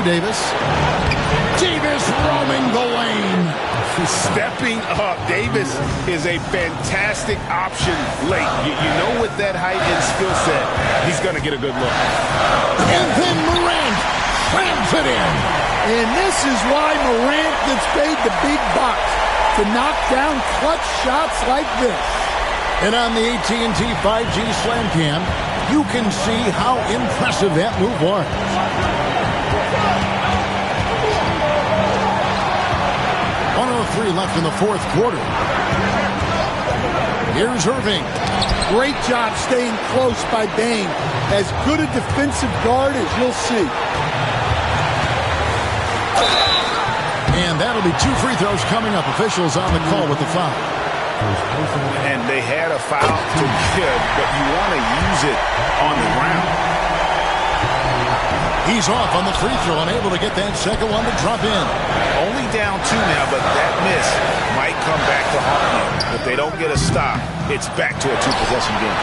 Davis. Davis roaming the lane. Stepping up. Davis is a fantastic option late. You know, with that height and skill set, he's going to get a good look. And then Morant slams it in. And this is why Morant gets paid the big bucks, to knock down clutch shots like this. And on the AT&T 5G Slam Cam, you can see how impressive that move was. .103 left in the fourth quarter. Here's Irving. Great job staying close by Bain. As good a defensive guard as you'll see. And that'll be 2 free throws coming up. Officials on the call with the foul. And they had a foul to give, but you want to use it on the ground. He's off on the free throw, unable to get that second one to drop in. Only down 2 now, but that miss might come back to haunt him. If they don't get a stop, it's back to a 2-possession game.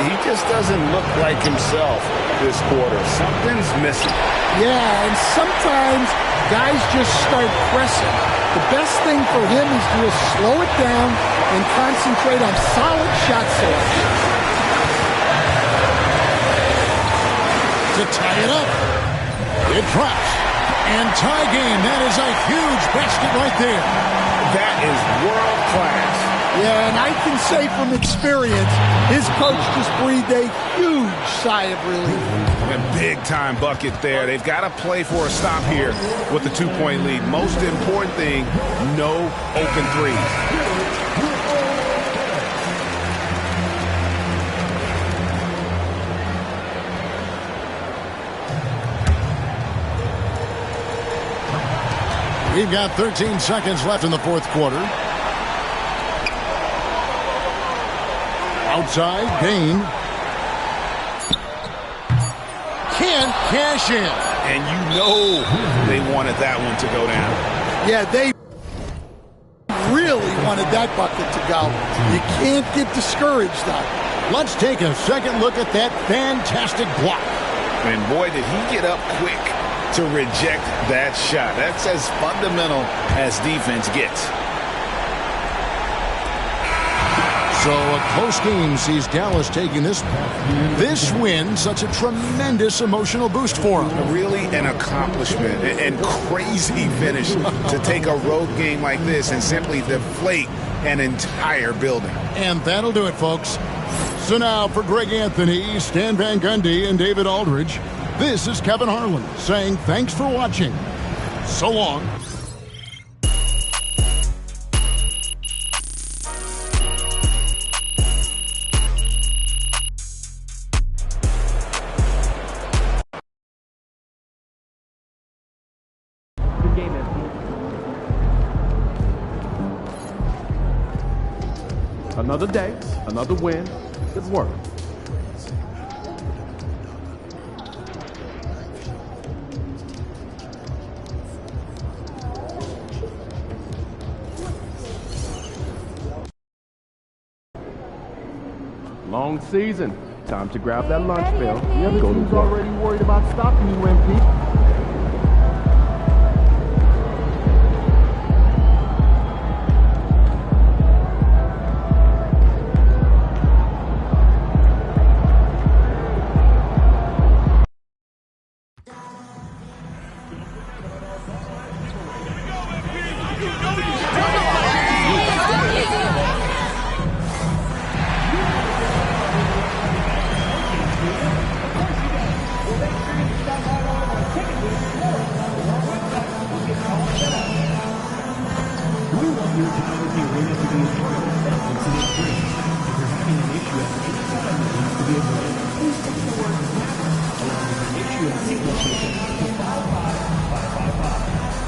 He just doesn't look like himself this quarter. Something's missing. Yeah, and sometimes guys just start pressing. The best thing for him is to just slow it down and concentrate on solid shot selection. To tie it up. It drops. And tie game. That is a huge basket right there. That is world class. Yeah, and I can say from experience, his coach just breathed a huge sigh of relief. A big-time bucket there. They've got to play for a stop here with the 2-point lead. Most important thing, no open threes. We've got 13 seconds left in the fourth quarter. Outside, Bain. Can't cash in. And you know they wanted that one to go down. Yeah, they really wanted that bucket to go. You can't get discouraged, though. Let's take a second look at that fantastic block. And boy, did he get up quick to reject that shot. That's as fundamental as defense gets. So a close game sees Dallas taking this win, such a tremendous emotional boost for them. Really an accomplishment and crazy finish to take a road game like this and simply deflate an entire building. And that'll do it, folks. So now for Greg Anthony, Stan Van Gundy, and David Aldridge, this is Kevin Harlan saying thanks for watching. So long. Another day, another win. Good work. Long season. Time to grab that lunch bell. The other team's already worried about stopping you, MP.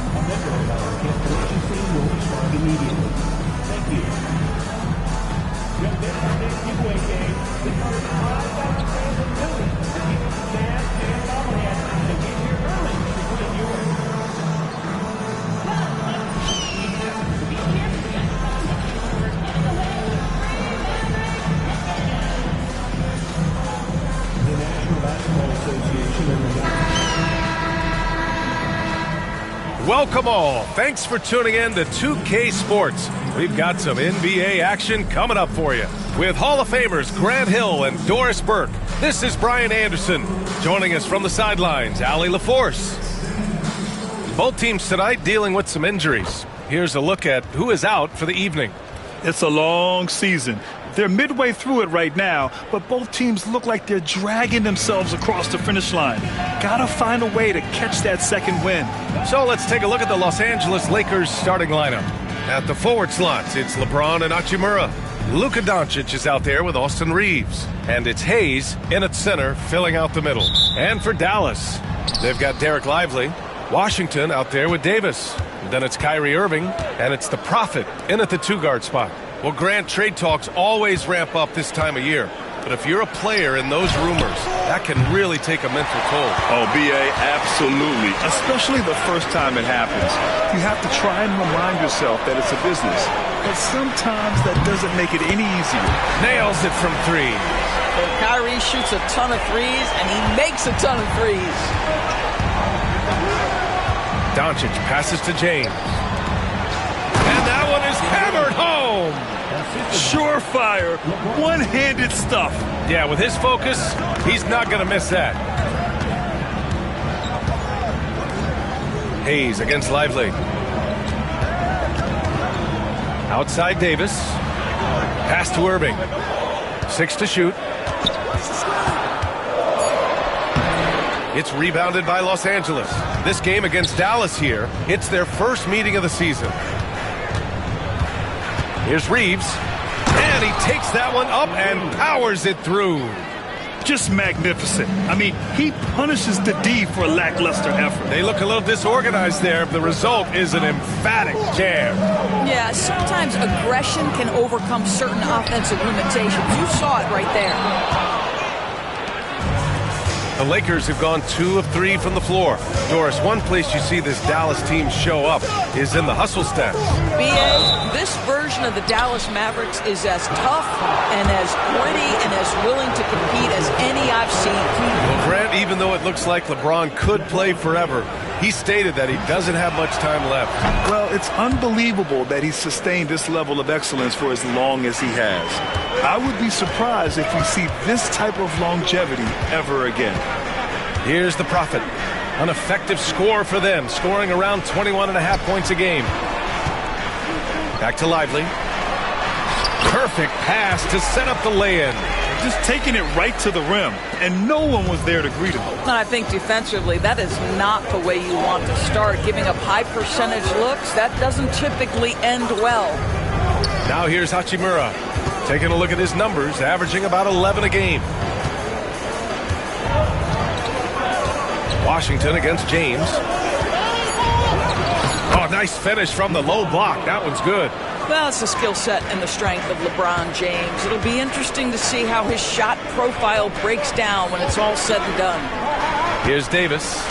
A member of our cancellation team will Welcome all. Thanks for tuning in to 2K Sports. We've got some NBA action coming up for you. With Hall of Famers Grant Hill and Doris Burke, this is Brian Anderson. Joining us from the sidelines, Allie LaForce. Both teams tonight dealing with some injuries. Here's a look at who is out for the evening. It's a long season. They're midway through it right now, but both teams look like they're dragging themselves across the finish line. Gotta find a way to catch that second win. So let's take a look at the Los Angeles Lakers starting lineup. At the forward slots, it's LeBron and Hachimura. Luka Doncic is out there with Austin Reeves. And it's Hayes in at center, filling out the middle. And for Dallas, they've got Derek Lively. Washington out there with Davis. Then it's Kyrie Irving, and it's the Prophet in at the two-guard spot. Well, Grant, trade talks always ramp up this time of year. But if you're a player in those rumors, that can really take a mental toll. Oh, B.A., absolutely. Especially the first time it happens. You have to try and remind yourself that it's a business. But sometimes that doesn't make it any easier. Nails it from three. Well, Kyrie shoots a ton of threes, and he makes a ton of threes. Doncic passes to James. And that one is hammered home. Surefire, one-handed stuff. Yeah, with his focus, he's not going to miss that. Hayes against Lively. Outside Davis. Pass to Irving. 6 to shoot. It's rebounded by Los Angeles. This game against Dallas here, it's their first meeting of the season. Here's Reeves, and he takes that one up and powers it through. Just magnificent. I mean, he punishes the D for a lackluster effort. They look a little disorganized there. The result is an emphatic jam. Yeah, sometimes aggression can overcome certain offensive limitations. You saw it right there. The Lakers have gone 2 of 3 from the floor. Doris, one place you see this Dallas team show up is in the hustle stats. B.A., this version of the Dallas Mavericks is as tough and as gritty and as willing to compete as any I've seen. Well, Grant, even though it looks like LeBron could play forever, he stated that he doesn't have much time left. Well, it's unbelievable that he's sustained this level of excellence for as long as he has. I would be surprised if we see this type of longevity ever again. Here's the Prophet. An effective score for them, scoring around 21.5 points a game. Back to Lively. Perfect pass to set up the lay-in. Just taking it right to the rim, and no one was there to greet him. And I think defensively, that is not the way you want to start. Giving up high percentage looks, that doesn't typically end well. Now here's Hachimura. Taking a look at his numbers, averaging about 11 a game. Washington against James. Oh, nice finish from the low block. That one's good. Well, it's the skill set and the strength of LeBron James. It'll be interesting to see how his shot profile breaks down when it's all said and done. Here's Davis,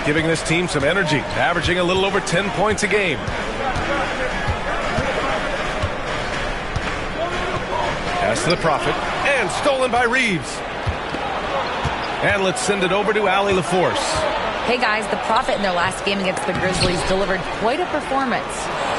giving this team some energy, averaging a little over 10 points a game. Pass to the Prophet, and stolen by Reeves. And let's send it over to Allie LaForce. Hey guys, the Prophet in their last game against the Grizzlies delivered quite a performance.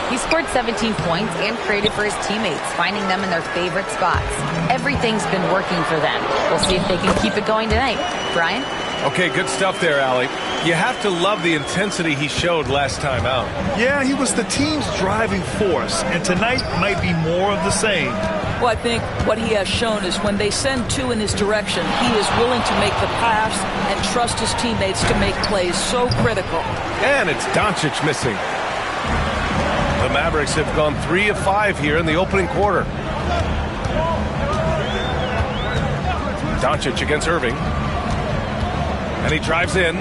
He scored 17 points and created for his teammates, finding them in their favorite spots. Everything's been working for them. We'll see if they can keep it going tonight. Brian? Okay, good stuff there, Allie. You have to love the intensity he showed last time out. Yeah, he was the team's driving force, and tonight might be more of the same. Well, I think what he has shown is when they send 2 in his direction, he is willing to make the pass and trust his teammates to make plays so critical. And it's Doncic missing. The Mavericks have gone 3 of 5 here in the opening quarter. Doncic against Irving. And he drives in.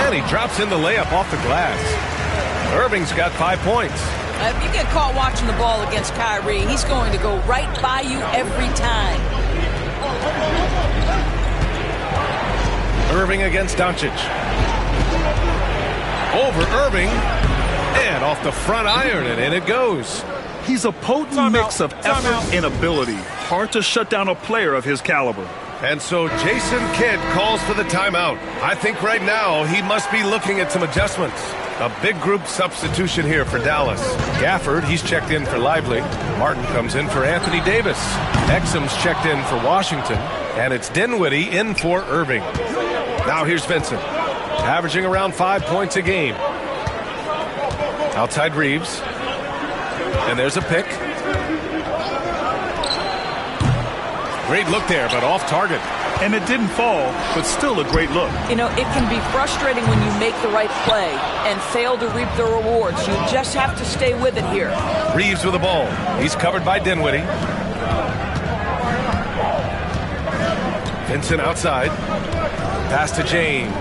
And he drops in the layup off the glass. Irving's got 5 points. If you get caught watching the ball against Kyrie, he's going to go right by you every time. Irving against Doncic. Over Irving. And off the front iron, and in it goes. He's a potent mix of effort and ability. Hard to shut down a player of his caliber. And so Jason Kidd calls for the timeout. I think right now he must be looking at some adjustments. A big group substitution here for Dallas. Gafford, he's checked in for Lively. Martin comes in for Anthony Davis. Exum's checked in for Washington. And it's Dinwiddie in for Irving. Now here's Vincent, averaging around 5 points a game. Outside Reeves. And there's a pick. Great look there, but off target. And it didn't fall, but still a great look. You know, it can be frustrating when you make the right play and fail to reap the rewards. You just have to stay with it here. Reeves with the ball. He's covered by Dinwiddie. Vincent outside. Pass to James.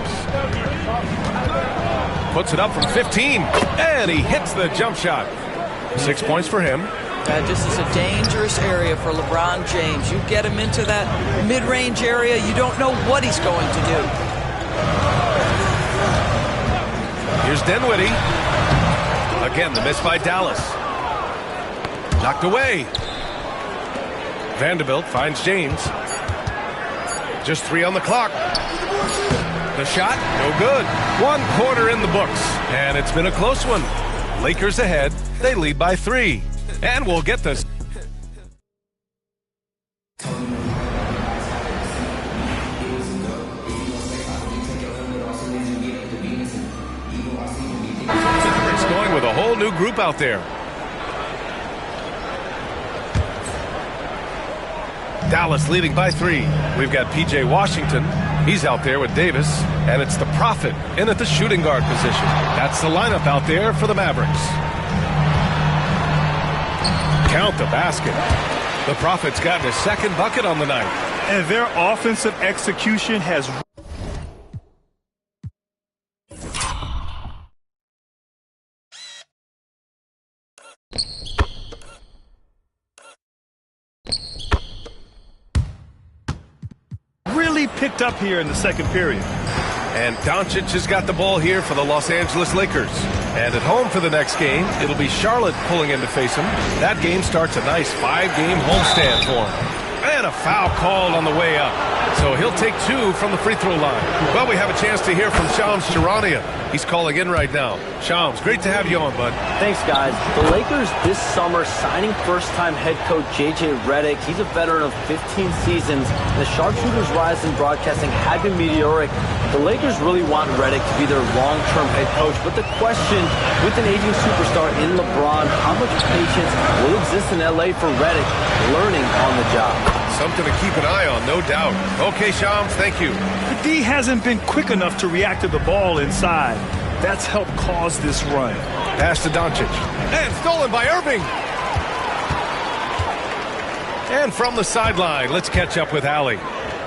Puts it up from 15. And he hits the jump shot. 6 points for him. This is a dangerous area for LeBron James. You get him into that mid-range area, you don't know what he's going to do. Here's Dinwiddie. Again, the miss by Dallas. Knocked away. Vanderbilt finds James. Just 3 on the clock. The shot, no good. 1 quarter in the books, and it's been a close one. Lakers ahead. They lead by 3. And we'll get this. It's going with a whole new group out there. Dallas leading by 3. We've got P.J. Washington. He's out there with Davis. And it's the Prophet in at the shooting guard position. That's the lineup out there for the Mavericks. Count the basket. The Prophet's gotten his second bucket on the night. And their offensive execution has really picked up here in the second period. And Doncic has got the ball here for the Los Angeles Lakers. And at home for the next game, it'll be Charlotte pulling in to face him. That game starts a nice 5-game homestand for him. And a foul called on the way up. So he'll take 2 from the free throw line. Well, we have a chance to hear from Shams Charania. He's calling in right now. Shams, great to have you on, bud. Thanks, guys. The Lakers this summer signing first-time head coach J.J. Redick. He's a veteran of 15 seasons. The sharpshooter's rise in broadcasting had been meteoric. The Lakers really want Redick to be their long-term head coach. But the question, with an aging superstar in LeBron, how much patience will exist in L.A. for Redick learning on the job? Something to keep an eye on, no doubt. Okay, Shams, thank you. The D hasn't been quick enough to react to the ball inside. That's helped cause this run. Pass to Doncic. And stolen by Irving. And from the sideline, let's catch up with Allie.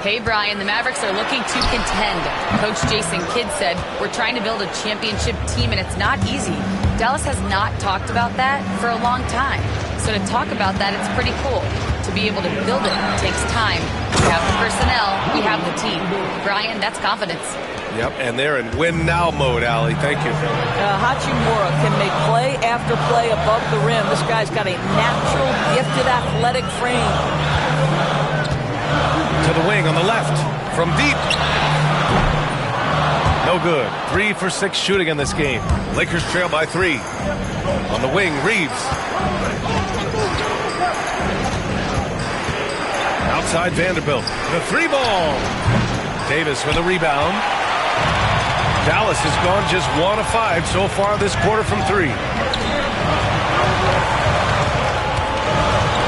Hey, Brian, the Mavericks are looking to contend. Coach Jason Kidd said, we're trying to build a championship team, and it's not easy. Dallas has not talked about that for a long time. So to talk about that, it's pretty cool. To be able to build it takes time. We have the personnel, we have the team. Brian, that's confidence. Yep, and they're in win-now mode, Allie. Thank you. Hachimura can make play after play above the rim. This guy's got a natural, gifted, athletic frame. To the wing on the left. From deep. No good. 3 for 6 shooting in this game. Lakers trail by 3. On the wing, Reeves. Outside Vanderbilt. The 3-ball. Davis with a rebound. Dallas has gone just 1 of 5 so far this quarter from 3.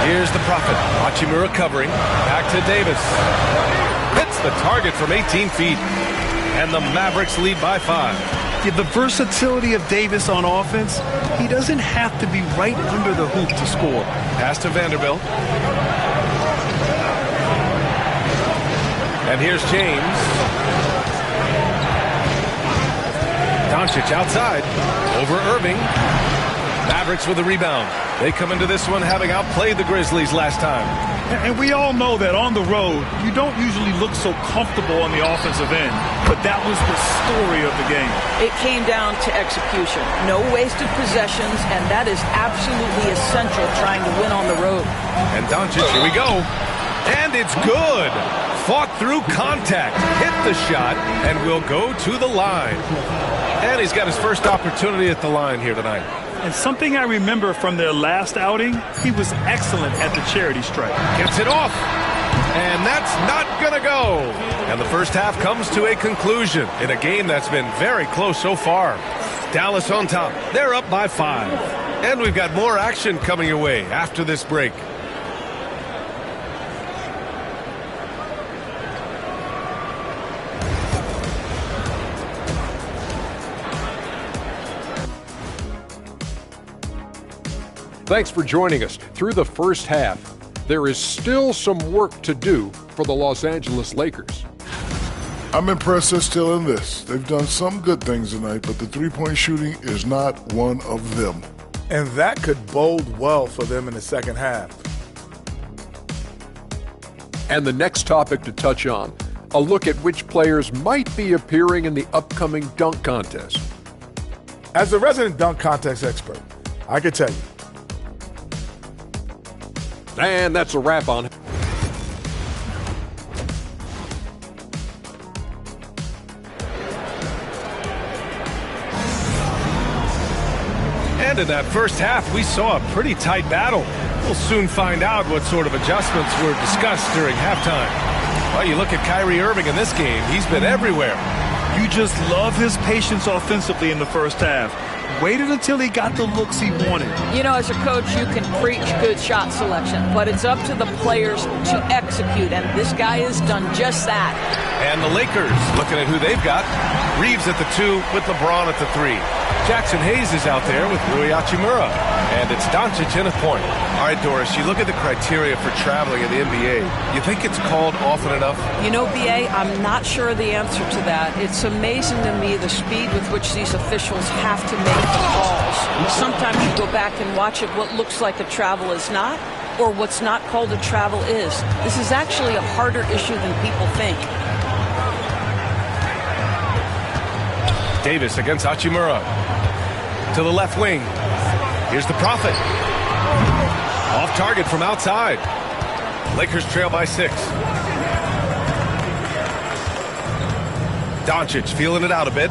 Here's the Prophet. Hachimura covering. Back to Davis. Hits the target from 18 feet. And the Mavericks lead by 5. Yeah, the versatility of Davis on offense, he doesn't have to be right under the hoop to score. Pass to Vanderbilt. And here's James. Doncic outside. Over Irving. Mavericks with the rebound. They come into this one having outplayed the Grizzlies last time. And we all know that on the road, you don't usually look so comfortable on the offensive end. But that was the story of the game. It came down to execution. No wasted possessions, and that is absolutely essential trying to win on the road. And Doncic, here we go. And it's good. fought through contact, hit the shot, and will go to the line. And he's got his first opportunity at the line here tonight. And something I remember from their last outing, he was excellent at the charity stripe. Gets it off. And that's not going to go. And the first half comes to a conclusion in a game that's been very close so far. Dallas on top. They're up by 5. And we've got more action coming your way after this break. Thanks for joining us. Through the first half, there is still some work to do for the Los Angeles Lakers. I'm impressed they're still in this. They've done some good things tonight, but the three-point shooting is not one of them. And that could bode well for them in the second half. And the next topic to touch on, a look at which players might be appearing in the upcoming dunk contest. As a resident dunk contest expert, I could tell you. And that's a wrap on it. And in that first half, we saw a pretty tight battle. We'll soon find out what sort of adjustments were discussed during halftime. Well, you look at Kyrie Irving in this game. He's been everywhere. You just love his patience offensively in the first half. Waited until he got the looks he wanted. You know, as a coach, you can preach good shot selection, but it's up to the players to execute, and this guy has done just that. And the Lakers, looking at who they've got. Reeves at the 2 with LeBron at the 3. Jackson Hayes is out there with Rui Hachimura. And it's Doncic in a point. All right, Doris, you look at the criteria for traveling in the NBA. You think it's called often enough? You know, B.A., I'm not sure the answer to that. It's amazing to me the speed with which these officials have to make the calls. Sometimes you go back and watch it, what looks like a travel is not, or what's not called a travel is. This is actually a harder issue than people think. Davis against Hachimura. To the left wing. Here's the Prophet. Off target from outside. Lakers trail by 6. Doncic feeling it out a bit.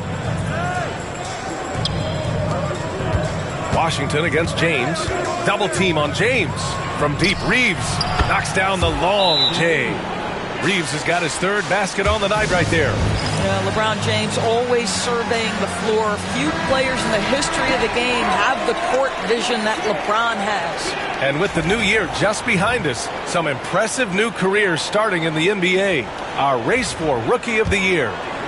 Washington against James. Double team on James. From deep, Reeves knocks down the long J. Reeves has got his 3rd basket on the night right there. Yeah, LeBron James always surveying the floor. Few players in the history of the game have the court vision that LeBron has. And with the new year just behind us, some impressive new careers starting in the NBA. Our race for Rookie of the Year.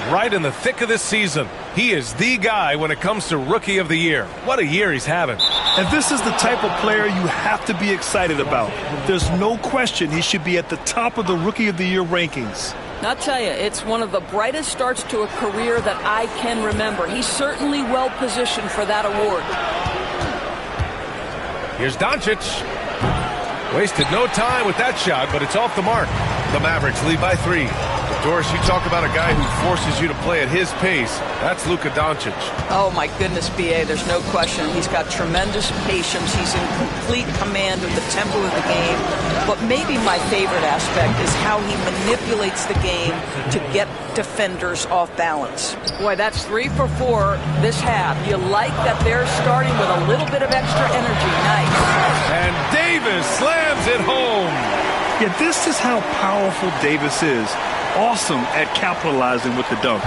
Right in the thick of this season. He is the guy when it comes to Rookie of the Year. What a year he's having. And this is the type of player you have to be excited about. There's no question he should be at the top of the Rookie of the Year rankings. I'll tell you, it's one of the brightest starts to a career that I can remember. He's certainly well positioned for that award. Here's Doncic. Wasted no time with that shot, but it's off the mark. The Mavericks lead by 3. Doris, you talk about a guy who forces you to play at his pace. That's Luka Doncic. Oh, my goodness, B.A., there's no question. He's got tremendous patience. He's in complete command of the tempo of the game. But maybe my favorite aspect is how he manipulates the game to get defenders off balance. Boy, that's 3 for 4 this half. You like that they're starting with a little bit of extra energy. Nice. And Davis slams it home. Yeah, this is how powerful Davis is. Awesome at capitalizing with the dunk.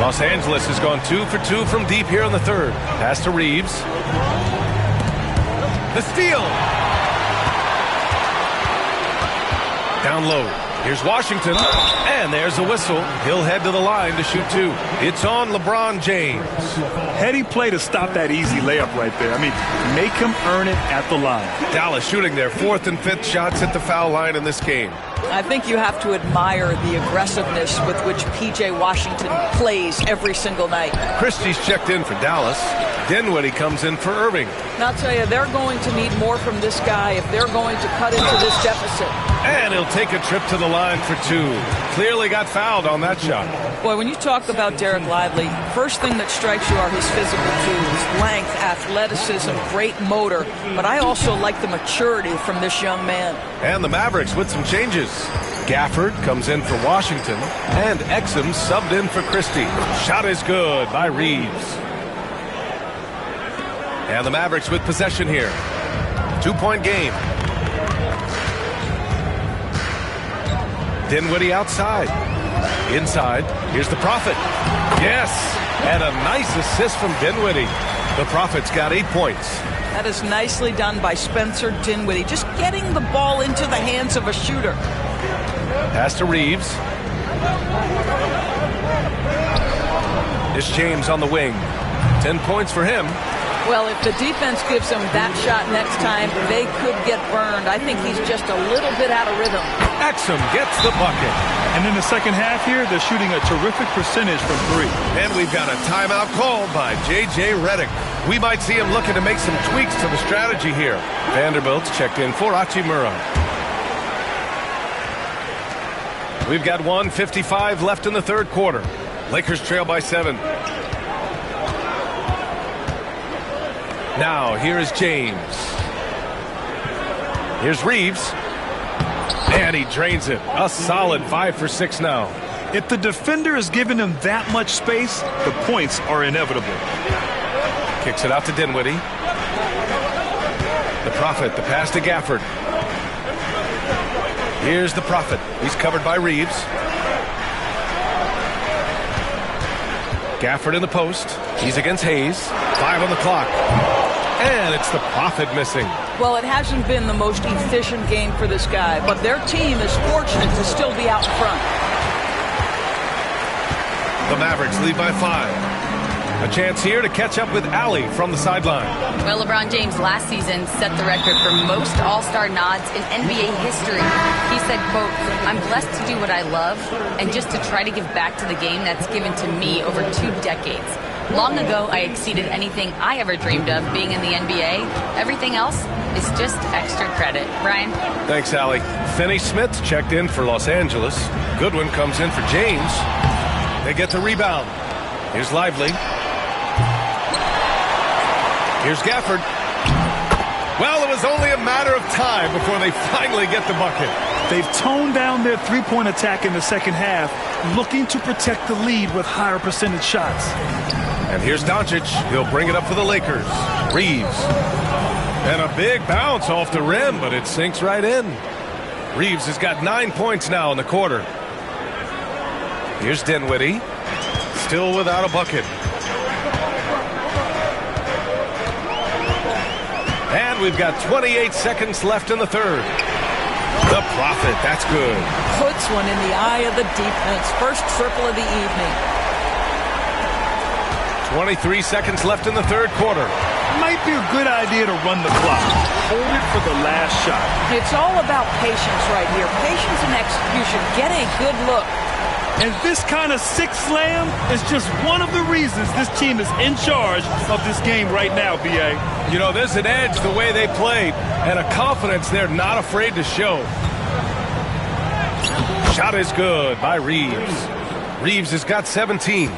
Los Angeles has gone 2 for 2 from deep here in the 3rd. Pass to Reeves. The steal. Down low. Here's Washington. And there's a whistle. He'll head to the line to shoot 2. It's on LeBron James. Heady play to stop that easy layup right there. I mean, make him earn it at the line. Dallas shooting their 4th and 5th shots at the foul line in this game. I think you have to admire the aggressiveness with which P.J. Washington plays every single night. Christie's checked in for Dallas. Dinwiddie comes in for Irving. And I'll tell you, they're going to need more from this guy if they're going to cut into this deficit. And he'll take a trip to the line for 2. Clearly got fouled on that shot. Boy, when you talk about Derek Lively, first thing that strikes you are his physical tools, length, athleticism, great motor. But I also like the maturity from this young man. And the Mavericks with some changes. Gafford comes in for Washington, and Exum subbed in for Christie. Shot is good by Reeves. And the Mavericks with possession here. 2-point game. Dinwiddie outside. Inside, here's the Prophet. Yes, and a nice assist from Dinwiddie. The Prophet's got 8 points. That is nicely done by Spencer Dinwiddie, just getting the ball into the hands of a shooter. Pass to Reeves. It's James on the wing. 10 points for him. Well, if the defense gives him that shot next time, they could get burned. I think he's just a little bit out of rhythm. Exum gets the bucket. And in the second half here, they're shooting a terrific percentage from 3. And we've got a timeout called by J.J. Redick. We might see him looking to make some tweaks to the strategy here. Vanderbilt's checked in for Hachimura. We've got 1:55 left in the third quarter. Lakers trail by 7. Now, here is James. Here's Reeves. And he drains it. A solid 5 for 6 now. If the defender is giving him that much space, the points are inevitable. Kicks it out to Dinwiddie. The Prophet, the pass to Gafford. Here's the Prophet. He's covered by Reeves. Gafford in the post. He's against Hayes. 5 on the clock. And it's the Prophet missing. Well, it hasn't been the most efficient game for this guy, but their team is fortunate to still be out front. The Mavericks lead by 5. A chance here to catch up with Allie from the sideline. Well, LeBron James last season set the record for most All-Star nods in NBA history. He said, quote, "I'm blessed to do what I love and just to try to give back to the game that's given to me over 2 decades. Long ago, I exceeded anything I ever dreamed of being in the NBA. Everything else is just extra credit." Brian? Thanks, Allie. Finney Smith checked in for Los Angeles. Goodwin comes in for James. They get the rebound. Here's Lively. Here's Gafford. Well, it was only a matter of time before they finally get the bucket. They've toned down their three-point attack in the second half, looking to protect the lead with higher percentage shots. And here's Doncic. He'll bring it up for the Lakers. Reeves. And a big bounce off the rim, but it sinks right in. Reeves has got 9 points now in the quarter. Here's Dinwiddie. Still without a bucket. And we've got 28 seconds left in the third. The Prophet, that's good. Puts one in the eye of the defense. First triple of the evening. 23 seconds left in the third quarter. Might be a good idea to run the clock. Hold it for the last shot. It's all about patience right here. Patience and execution. Get a good look. And this kind of sick slam is just one of the reasons this team is in charge of this game right now, B.A. You know, there's an edge the way they played and a confidence they're not afraid to show. Shot is good by Reeves. Reeves has got 17.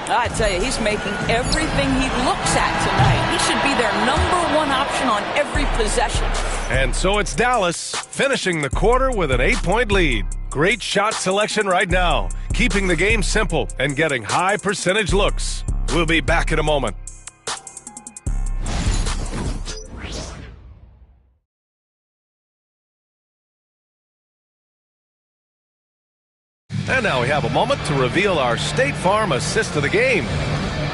I tell you, he's making everything he looks at tonight. He should be their #1 option on every possession. And so it's Dallas finishing the quarter with an 8-point lead. Great shot selection right now, keeping the game simple and getting high percentage looks. We'll be back in a moment. And now we have a moment to reveal our State Farm assist of the game.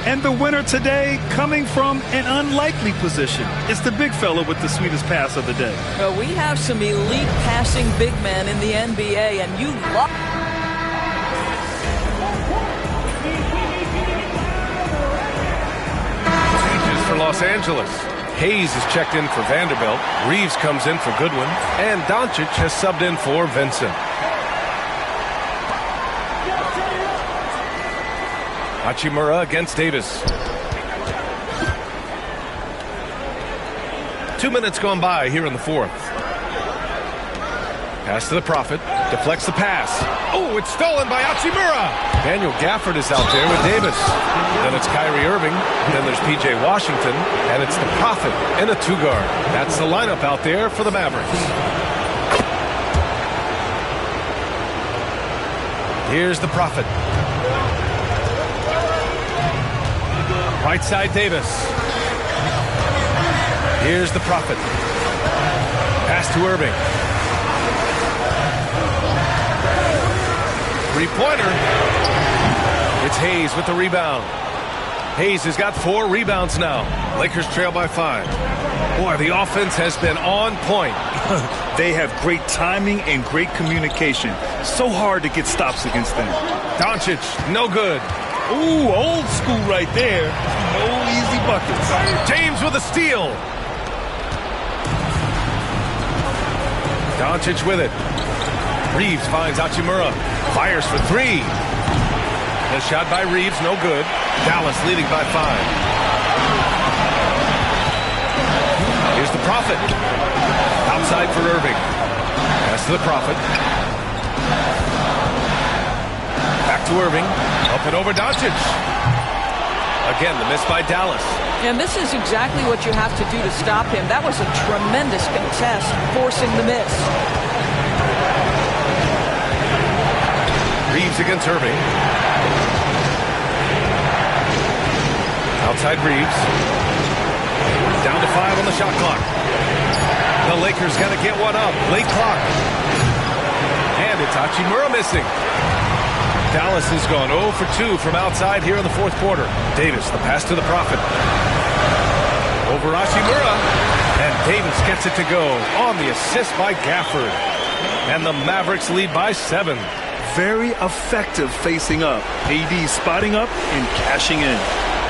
And the winner today coming from an unlikely position. It's the big fella with the sweetest pass of the day. Well, we have some elite passing big men in the NBA, and you love... Changes for Los Angeles. Hayes is checked in for Vanderbilt. Reeves comes in for Goodwin. And Doncic has subbed in for Vincent. Hachimura against Davis. 2 minutes gone by here in the fourth. Pass to the Prophet. Deflects the pass. Oh, it's stolen by Hachimura. Daniel Gafford is out there with Davis. Then it's Kyrie Irving. Then there's P.J. Washington. And it's the Prophet in a two-guard. That's the lineup out there for the Mavericks. Here's the Prophet. Right side Davis. Here's the Prophet. Pass to Irving. Three-pointer. It's Hayes with the rebound. Hayes has got 4 rebounds now. Lakers trail by 5. Boy, the offense has been on point. They have great timing and great communication. So hard to get stops against them. Doncic, no good. Ooh, old school right there. No easy buckets. James with a steal. Doncic with it. Reeves finds Hachimura. Fires for 3. The shot by Reeves, no good. Dallas leading by 5. Here's the Prophet. Outside for Irving. Pass to the Prophet. Back to Irving. Up and over Doncic. Again, the miss by Dallas. And this is exactly what you have to do to stop him. That was a tremendous contest, forcing the miss. Reeves against Irving. Outside Reeves. Down to 5 on the shot clock. The Lakers got to get one up. Late clock. And it's Hachimura missing. Dallas has gone 0 for 2 from outside here in the fourth quarter. Davis, the pass to the Prophet. Over Hachimura. And Davis gets it to go on the assist by Gafford. And the Mavericks lead by 7. Very effective facing up. AD spotting up and cashing in.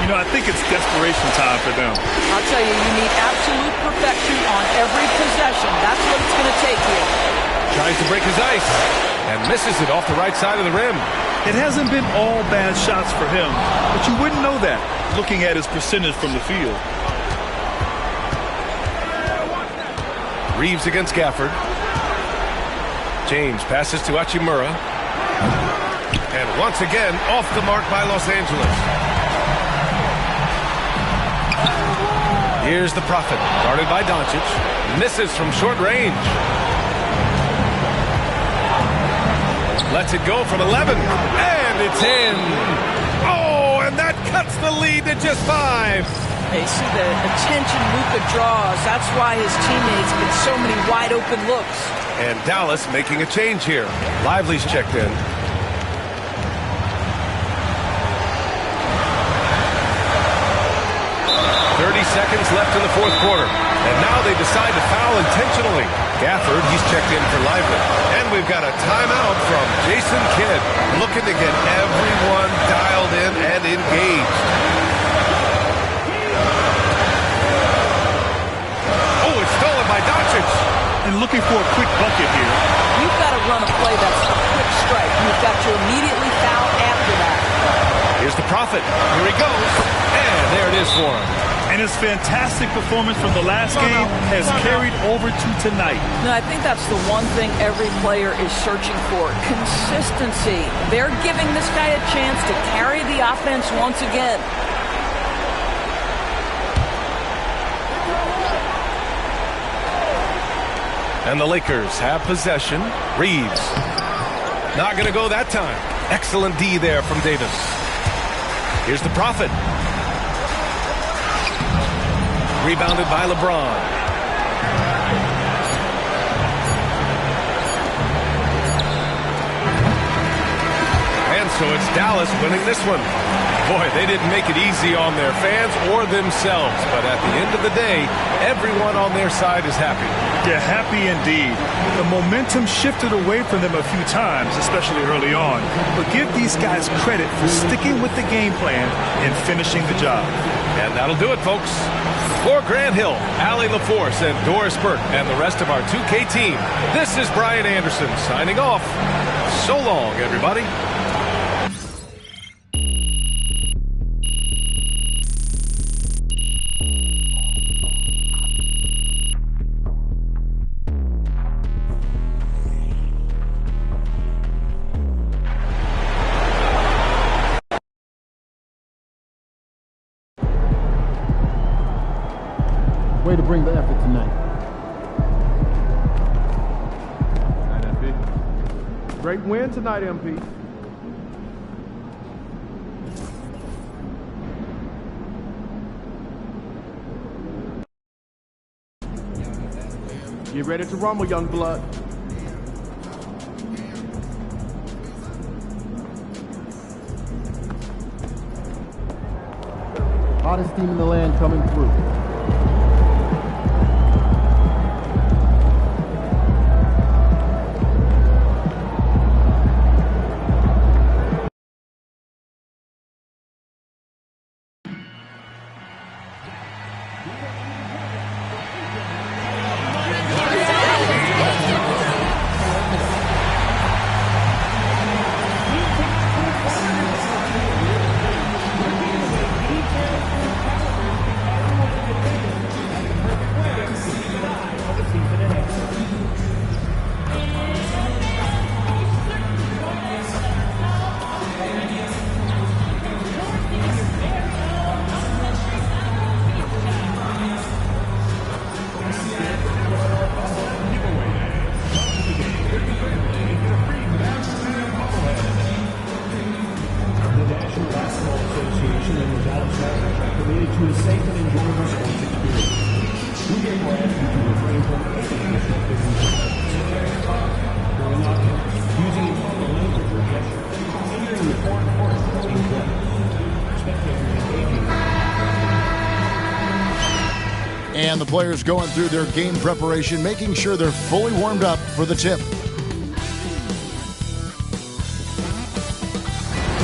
You know, I think it's desperation time for them. I'll tell you, you need absolute perfection on every possession. That's what it's going to take here. Tries to break his ice and misses it off the right side of the rim. It hasn't been all bad shots for him, but you wouldn't know that looking at his percentage from the field. Reeves against Gafford. James passes to Hachimura. And once again, off the mark by Los Angeles. Here's the Prophet, guarded by Doncic. Misses from short range. Lets it go from 11. And it's in. Oh, and that cuts the lead to just 5. They see the attention Luka draws. That's why his teammates get so many wide open looks. And Dallas making a change here. Lively's checked in. 30 seconds left in the fourth quarter. And now they decide to foul intentionally. Gafford, he's checked in for Lively. And we've got a timeout from Jason Kidd, looking to get everyone dialed in and engaged. Oh, it's stolen by Doncic. And looking for a quick bucket here. You've got to run a play that's a quick strike. You've got to immediately foul after that. Here's the Prophet. Here he goes. And there it is for him. And his fantastic performance from the last game has carried over to tonight. No, I think that's the one thing every player is searching for. Consistency. They're giving this guy a chance to carry the offense once again. And the Lakers have possession. Reeves. Not going to go that time. Excellent D there from Davis. Here's the Prophet. Rebounded by LeBron. And so it's Dallas winning this one. Boy, they didn't make it easy on their fans or themselves. But at the end of the day, everyone on their side is happy. They're happy indeed. The momentum shifted away from them a few times, especially early on. But give these guys credit for sticking with the game plan and finishing the job. And that'll do it, folks. For Grant Hill, Allie LaForce, and Doris Burke, and the rest of our 2K team, this is Brian Anderson signing off. So long, everybody. Way to bring the effort tonight. Great win tonight, MP. Get ready to rumble, young blood. Hottest team in the land coming through. And the players going through their game preparation, making sure they're fully warmed up for the tip.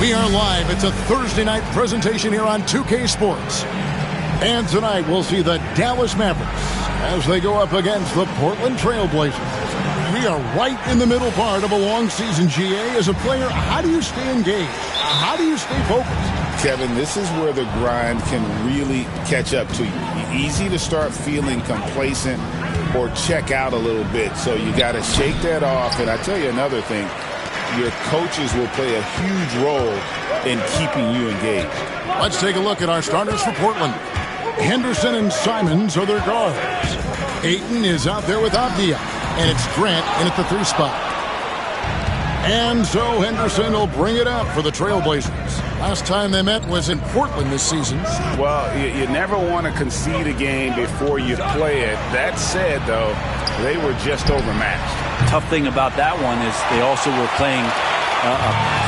We are live. It's a Thursday night presentation here on 2K Sports. And tonight we'll see the Dallas Mavericks as they go up against the Portland Trail Blazers. We are right in the middle part of a long season, GA. As a player, how do you stay engaged? How do you stay focused? Kevin, this is where the grind can really catch up to you. Easy to start feeling complacent or check out a little bit. So you got to shake that off. And I tell you another thing, your coaches will play a huge role in keeping you engaged. Let's take a look at our starters for Portland. Henderson and Simons are their guards. Ayton is out there with Abdia, and it's Grant in at the 3 spot. And so Henderson will bring it up for the Trailblazers. Last time they met was in Portland this season. Well, you never want to concede a game before you play it. That said, though, they were just overmatched. Tough thing about that one is they also were playing a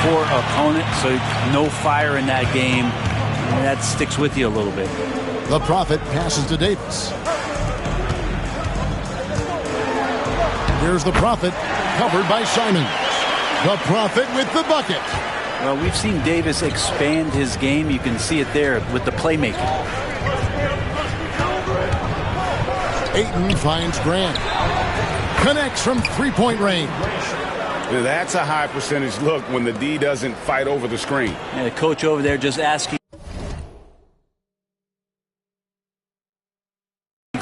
poor opponent, so no fire in that game. And that sticks with you a little bit. The Prophet passes to Davis. Here's the Prophet, covered by Simons. The Prophet with the bucket. Well, we've seen Davis expand his game. You can see it there with the playmaking. Ayton finds Grant. Connects from three-point range. That's a high percentage look when the D doesn't fight over the screen. And the coach over there just asking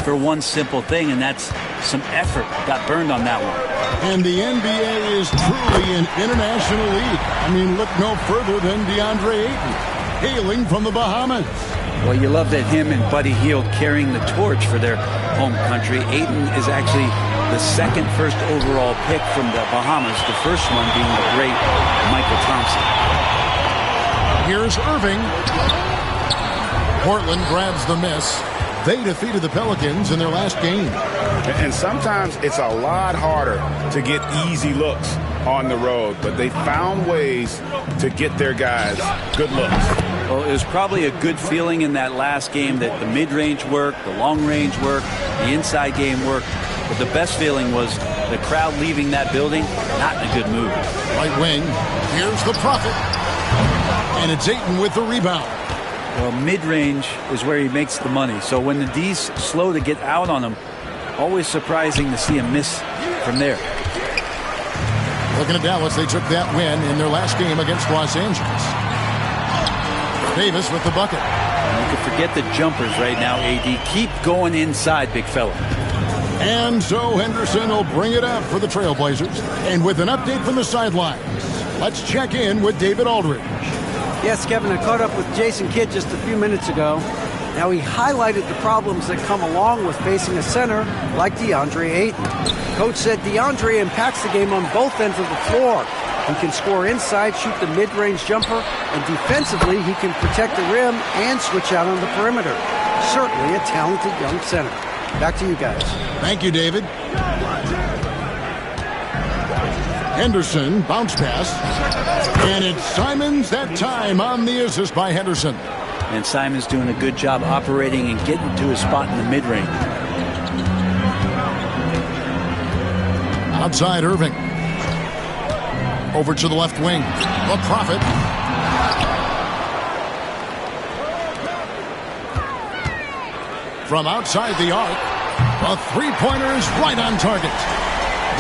for one simple thing, and that's some effort. Got burned on that one. And the NBA is truly an international league. I mean, look no further than DeAndre Ayton, hailing from the Bahamas. Well, you love that him and Buddy Hield carrying the torch for their home country. Ayton is actually the second first overall pick from the Bahamas, the first one being the great Michael Thompson. Here's Irving. Portland grabs the miss. They defeated the Pelicans in their last game. And sometimes it's a lot harder to get easy looks on the road, but they found ways to get their guys good looks. Well, it was probably a good feeling in that last game that the mid-range worked, the long-range worked, the inside game worked. But the best feeling was the crowd leaving that building not in a good mood. Right wing. Here's the Prophet. And it's Ayton with the rebound. Well, mid-range is where he makes the money. So when the D's slow to get out on him, always surprising to see him miss from there. Looking at Dallas, they took that win in their last game against Los Angeles. Davis with the bucket. You can forget the jumpers right now, AD. Keep going inside, big fella. And so Henderson will bring it up for the Trailblazers. And with an update from the sidelines, let's check in with David Aldridge. Yes, Kevin, I caught up with Jason Kidd just a few minutes ago, Now, he highlighted the problems that come along with facing a center like DeAndre Ayton. Coach said DeAndre impacts the game on both ends of the floor. He can score inside, shoot the mid-range jumper, and defensively, he can protect the rim and switch out on the perimeter. Certainly a talented young center. Back to you guys. Thank you, David. Henderson, bounce pass. And it's Simons that time on the assist by Henderson. And Simons doing a good job operating and getting to his spot in the mid-range. Outside Irving. Over to the left wing. The Prophet. From outside the arc, a three-pointer is right on target.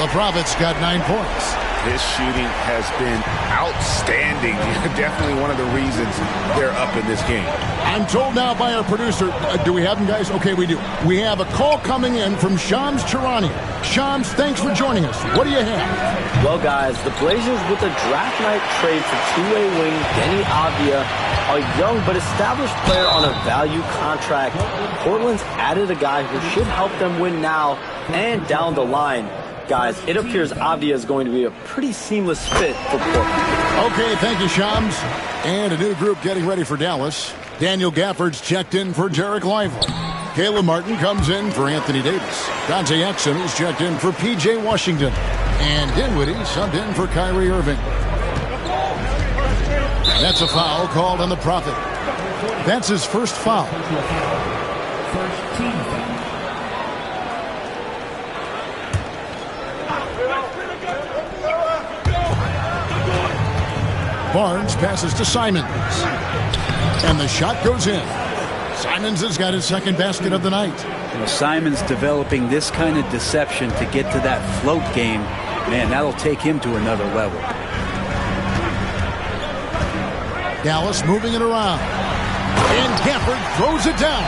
The Prophet's got 9 points. His shooting has been outstanding. Definitely one of the reasons they're up in this game. I'm told now by our producer, do we have him, guys? Okay, we do. We have a call coming in from Shams Charania. Shams, thanks for joining us. What do you have? Well, guys, the Blazers with a draft night trade for two-way wing Denny Avdia, a young but established player on a value contract. Portland's added a guy who should help them win now and down the line. Guys, it appears Avdia is going to be a pretty seamless fit for Portland. Okay, thank you, Shams. And a new group getting ready for Dallas. Daniel Gafford's checked in for Derek Lively. Caleb Martin comes in for Anthony Davis. Dante Exum is checked in for P.J. Washington. And Dinwiddie subbed in for Kyrie Irving. That's a foul called on the Prophet. That's his first foul. First team foul. Barnes passes to Simons. And the shot goes in. Simons has got his second basket of the night. You know, Simons developing this kind of deception to get to that float game. Man, that'll take him to another level. Dallas moving it around. And Gafford throws it down.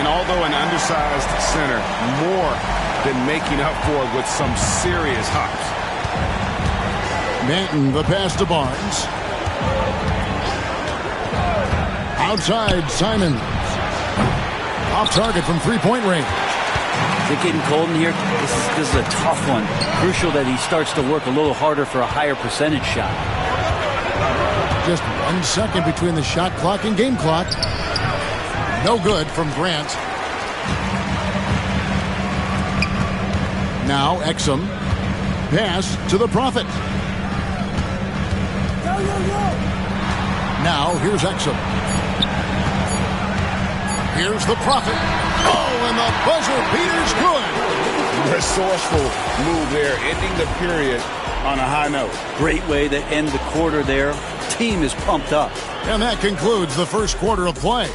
And although an undersized center, more than making up for it with some serious hops. Manton, the pass to Barnes. Outside, Simons. Off target from three-point range. Is it getting cold in here? This is a tough one. Crucial that he starts to work a little harder for a higher percentage shot. Just 1 second between the shot clock and game clock. No good from Grant. Now Exum. Pass to the Prophet. Now here's Exum. Here's the Prophet. Oh, and the buzzer beater's good. Resourceful move there, ending the period on a high note. Great way to end the quarter there. Team is pumped up. And that concludes the first quarter of play.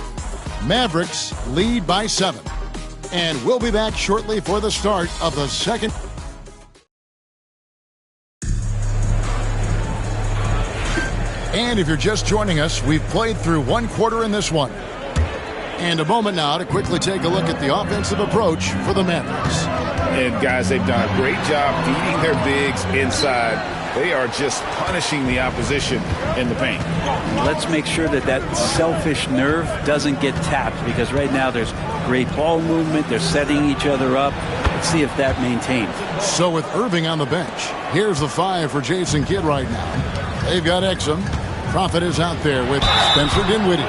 Mavericks lead by 7. And we'll be back shortly for the start of the second. And if you're just joining us, we've played through 1 quarter in this one. And a moment now to quickly take a look at the offensive approach for the Mavericks. And guys, they've done a great job feeding their bigs inside. They are just punishing the opposition in the paint. Let's make sure that that selfish nerve doesn't get tapped, because right now there's great ball movement. They're setting each other up. Let's see if that maintains. So with Irving on the bench, here's the 5 for Jason Kidd right now. They've got Exum. Prophet is out there with Spencer Dinwiddie.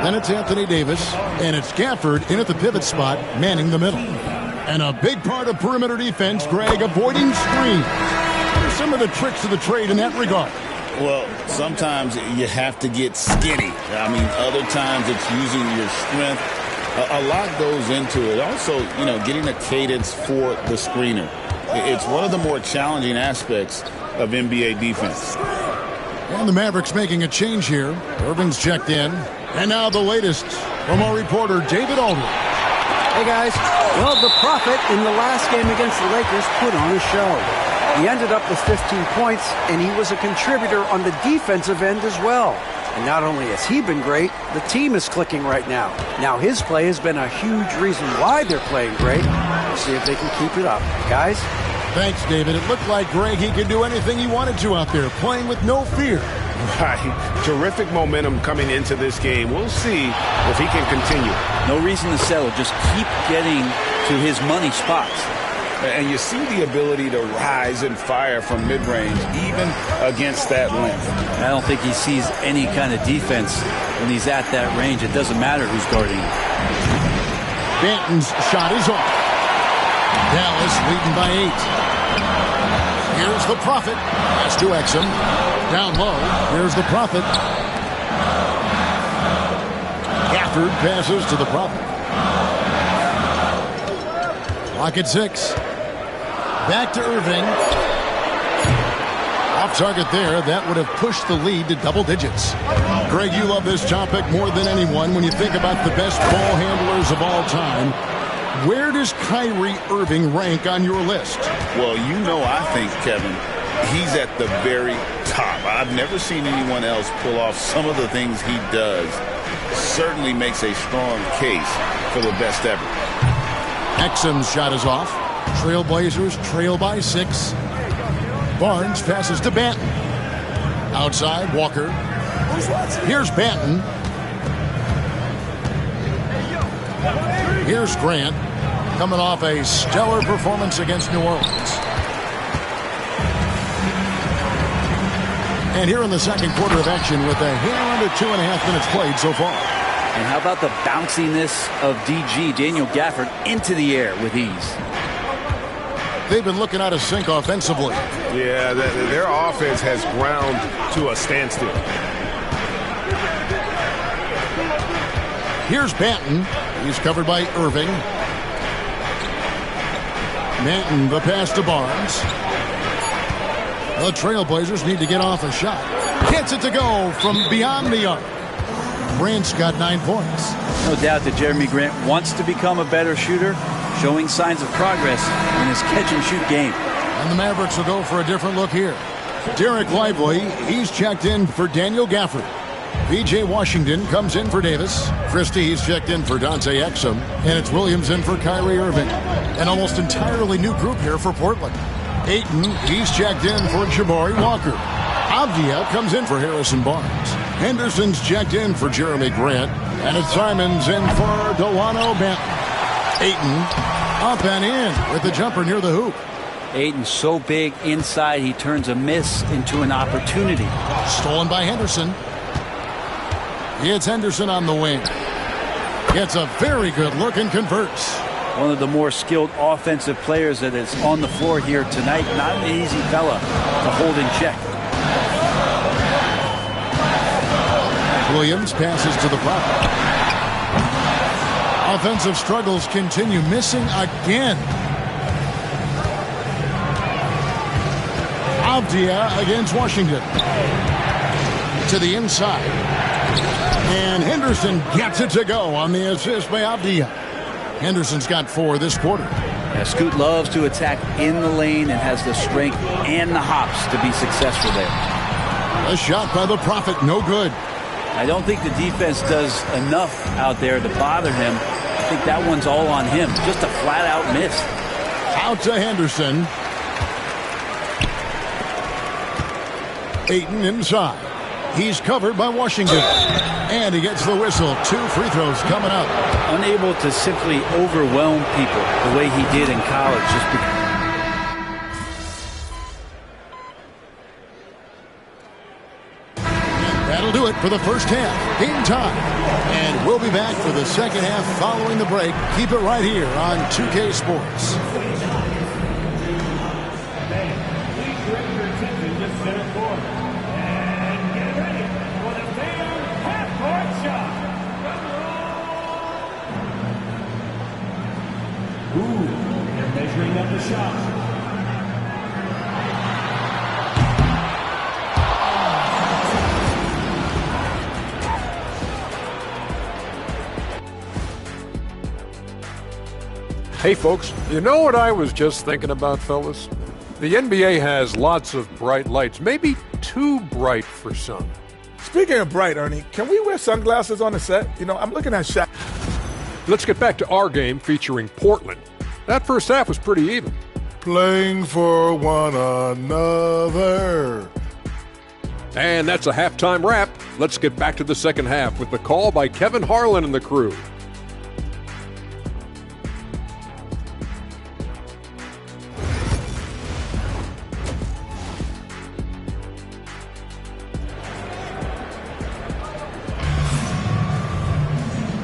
Then it's Anthony Davis. And it's Gafford in at the pivot spot, manning the middle. And a big part of perimeter defense, Greg, avoiding screens. What are some of the tricks of the trade in that regard? Well, sometimes you have to get skinny. I mean, other times it's using your strength. A lot goes into it. Also, getting a cadence for the screener. It's one of the more challenging aspects of NBA defense. And the Mavericks making a change here. Irving's checked in. And now the latest from our reporter, David Aldridge. Hey, guys. Well, the Prophet in the last game against the Lakers put on a show. He ended up with 15 points, and he was a contributor on the defensive end as well. And not only has he been great, the team is clicking right now. Now his play has been a huge reason why they're playing great. We'll see if they can keep it up. Guys? Thanks, David. It looked like Greg, he could do anything he wanted to out there, playing with no fear. Right. Terrific momentum coming into this game. We'll see if he can continue. No reason to settle. Just keep getting to his money spots. And you see the ability to rise and fire from mid-range, even against that length. I don't think he sees any kind of defense when he's at that range. It doesn't matter who's guarding him. Banton's shot is off. Dallas leading by 8. Here's the Prophet. Pass to Exum. Down low. Here's the Prophet. Gafford passes to the Prophet. Clock at 6. Back to Irving. Off target there. That would have pushed the lead to double digits. Greg, you love this topic more than anyone when you think about the best ball handlers of all time. Where does Kyrie Irving rank on your list? Well, you know, I think, Kevin, he's at the very top. I've never seen anyone else pull off some of the things he does. Certainly makes a strong case for the best ever. Exum's shot is off. Trailblazers trail by 6. Barnes passes to Banton. Outside, Walker. Here's Banton. Here's Grant, coming off a stellar performance against New Orleans. And here in the second quarter of action with a hair under 2.5 minutes played so far. And how about the bounciness of DG, Daniel Gafford, into the air with ease? They've been looking out of sync offensively. Yeah, their offense has ground to a standstill. Here's Banton. He's covered by Irving. Banton, the pass to Barnes. The Trailblazers need to get off a shot. Gets it to go from beyond the arc. Grant's got 9 points. No doubt that Jeremy Grant wants to become a better shooter, showing signs of progress in his catch-and-shoot game. And the Mavericks will go for a different look here. Derek Lively, he's checked in for Daniel Gafford. B.J. Washington comes in for Davis. Christie's checked in for Dante Exum. And it's Williams in for Kyrie Irving. An almost entirely new group here for Portland. Ayton, he's checked in for Jabari Walker. Avdia comes in for Harrison Barnes. Henderson's checked in for Jeremy Grant. And it's Simons in for Delano Banton. Ayton up and in with the jumper near the hoop. Ayton's so big inside, he turns a miss into an opportunity. Stolen by Henderson. It's Henderson on the wing. Gets a very good look and converts. One of the more skilled offensive players that is on the floor here tonight. Not an easy fella to hold in check. Williams passes to the Prophet. Offensive struggles continue, missing again. Avdia against Washington. To the inside. And Henderson gets it to go on the assist by Avdia. Henderson's got 4 this quarter. Yeah, Scoot loves to attack in the lane and has the strength and the hops to be successful there. A shot by the Prophet, no good. I don't think the defense does enough out there to bother him. I think that one's all on him. Just a flat-out miss. Out to Henderson. Ayton inside. He's covered by Washington. And he gets the whistle. 2 free throws coming up. Unable to simply overwhelm people the way he did in college. Just because. That'll do it for the first half. Game time. And we'll be back for the second half following the break. Keep it right here on 2K Sports. They're measuring up the shot. Hey folks, you know what I was just thinking about, fellas? The NBA has lots of bright lights, maybe too bright for some. Speaking of bright, Ernie, can we wear sunglasses on the set? You know, I'm looking at Shaq. Let's get back to our game featuring Portland. That first half was pretty even. Playing for one another. And that's a halftime wrap. Let's get back to the second half with the call by Kevin Harlan and the crew.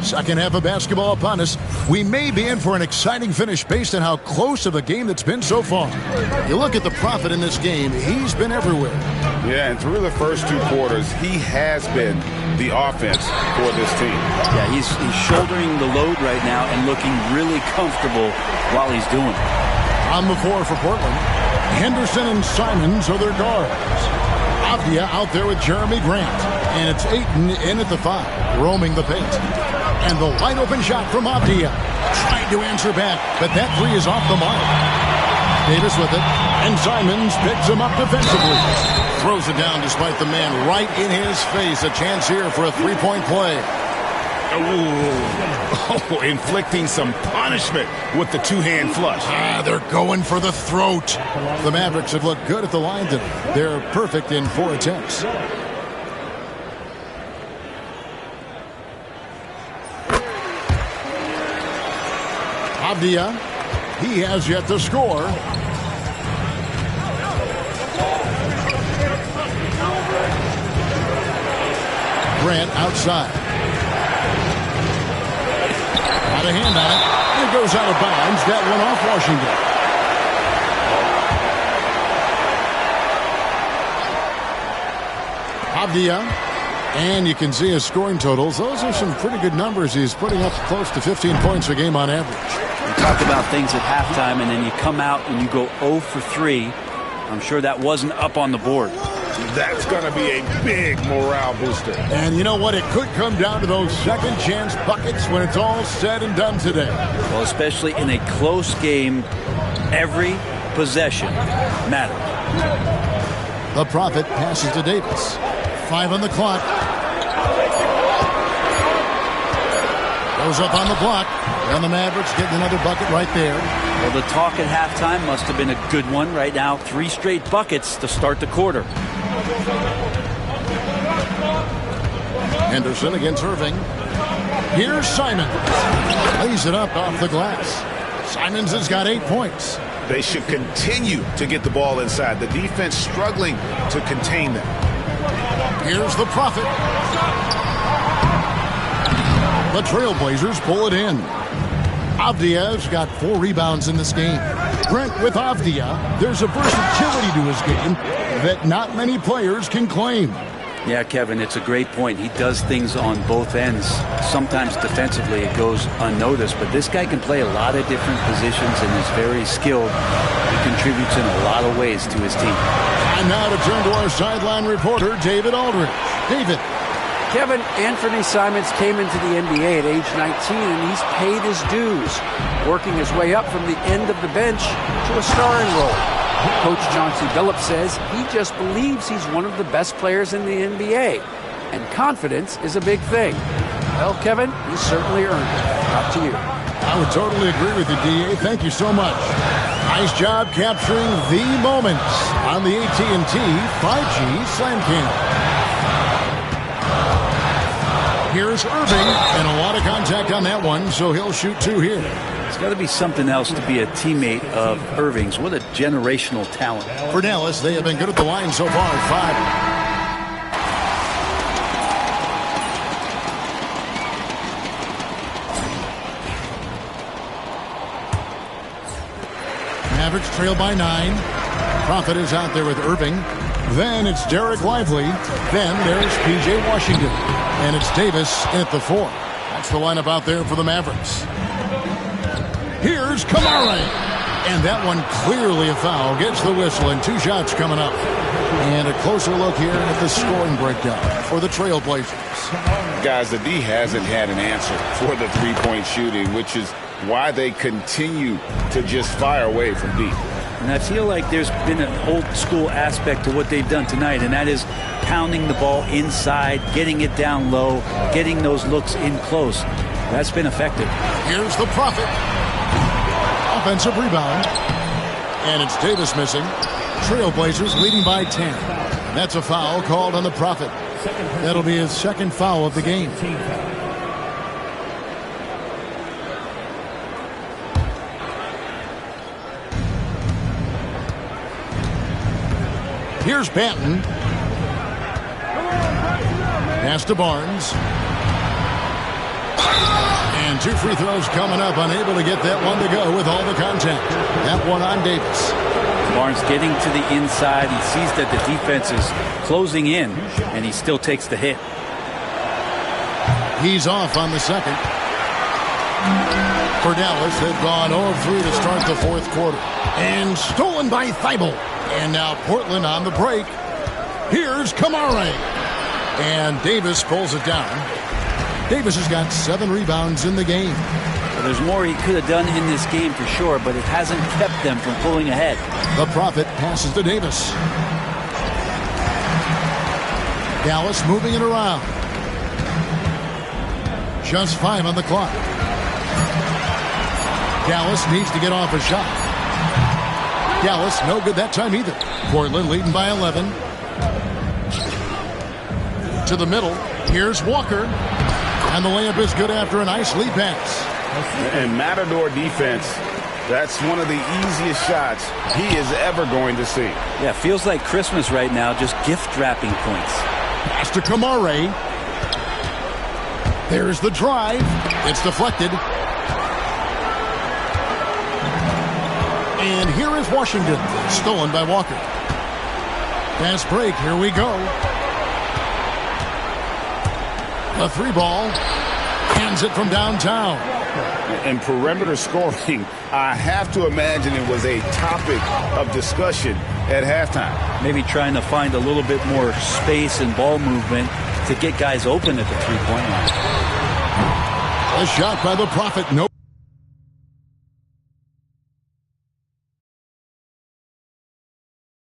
Second half of basketball upon us. We may be in for an exciting finish based on how close of a game that's been so far. You look at the Prophet in this game, he's been everywhere. Yeah, and through the first 2 quarters, he has been the offense for this team. Yeah, he's shouldering the load right now and looking really comfortable while he's doing it. On the floor for Portland, Henderson and Simons are their guards. Avdia out there with Jeremy Grant. And it's Ayton in at the 5, roaming the paint. And the wide open shot from Avdia. Trying to answer back, but that 3 is off the mark. Davis with it, and Simons picks him up defensively. Throws it down despite the man right in his face. A chance here for a 3-point play. Oh, inflicting some punishment with the 2-hand flush. They're going for the throat. The Mavericks have looked good at the line today. They're perfect in 4 attempts. Avdia, he has yet to score. Grant outside. Got a hand on it. It goes out of bounds. That one off Washington. Avdia. And you can see his scoring totals. Those are some pretty good numbers. He's putting up close to 15 points a game on average. We talked about things at halftime, and then you come out and you go 0 for 3. I'm sure that wasn't up on the board. That's going to be a big morale booster. And you know what? It could come down to those second chance buckets when it's all said and done today. Well, especially in a close game, every possession matters. The Prophet passes to Davis. 5 on the clock. Goes up on the block. And the Mavericks getting another bucket right there. Well, the talk at halftime must have been a good one. Right now, 3 straight buckets to start the quarter. Henderson against Irving. Here's Simons. Lays it up off the glass. Simons has got 8 points. They should continue to get the ball inside. The defense struggling to contain them. Here's the Prophet. The Trailblazers pull it in. Avdia's got 4 rebounds in this game. Brent, with Avdia, there's a versatility to his game that not many players can claim. Yeah, Kevin, it's a great point. He does things on both ends. Sometimes defensively it goes unnoticed, but this guy can play a lot of different positions and is very skilled. He contributes in a lot of ways to his team. And now to turn to our sideline reporter, David Aldridge. David. Kevin, Anthony Simons came into the NBA at age 19, and he's paid his dues, working his way up from the end of the bench to a starring role. Coach Chauncey Billups says he just believes he's one of the best players in the NBA, and confidence is a big thing. Well, Kevin, he's certainly earned it. Up to you. I would totally agree with you, D.A. Thank you so much. Nice job capturing the moments on the AT&T 5G Slam Cam. Here's Irving, and a lot of contact on that one, so he'll shoot 2 here. It's got to be something else to be a teammate of Irving's. What a generational talent. For Dallas, they have been good at the line so far, 5. Mavericks trail by 9. Prophet is out there with Irving. Then it's Derek Lively. Then there's P.J. Washington. And it's Davis at the 4. That's the lineup out there for the Mavericks. Here's Kamara. And that one clearly a foul. Gets the whistle, and 2 shots coming up. And a closer look here at the scoring breakdown for the Trailblazers. Guys, the D hasn't had an answer for the 3-point shooting, which is why they continue to just fire away from deep. And I feel like there's been an old-school aspect to what they've done tonight, and that is pounding the ball inside, getting it down low, getting those looks in close. That's been effective. Here's the Prophet. Offensive rebound. And it's Davis missing. Trailblazers leading by 10. That's a foul called on the Prophet. That'll be his second foul of the game. Here's Banton. Pass to Barnes. And 2 free throws coming up. Unable to get that one to go with all the contact. That one on Davis. Barnes getting to the inside. He sees that the defense is closing in, and he still takes the hit. He's off on the second. For Dallas, they've gone 0-3 to start the fourth quarter. And stolen by Thibault. And now Portland on the break. Here's Kamara. And Davis pulls it down. Davis has got 7 rebounds in the game. Well, there's more he could have done in this game for sure, but it hasn't kept them from pulling ahead. The Prophet passes to Davis. Dallas moving it around. Just 5 on the clock. Dallas needs to get off a shot. Dallas no good that time either. Portland leading by 11. To the middle. Here's Walker. And the layup is good after a nice lead pass. And Matador defense, that's one of the easiest shots he is ever going to see. Yeah, feels like Christmas right now, just gift wrapping points. Pass to Kamara. There's the drive. It's deflected. And here is Washington. Stolen by Walker. Fast break. Here we go. A 3-ball. Hands it from downtown. And perimeter scoring, I have to imagine it was a topic of discussion at halftime. Maybe trying to find a little bit more space and ball movement to get guys open at the 3-point line. A shot by the Prophet. No.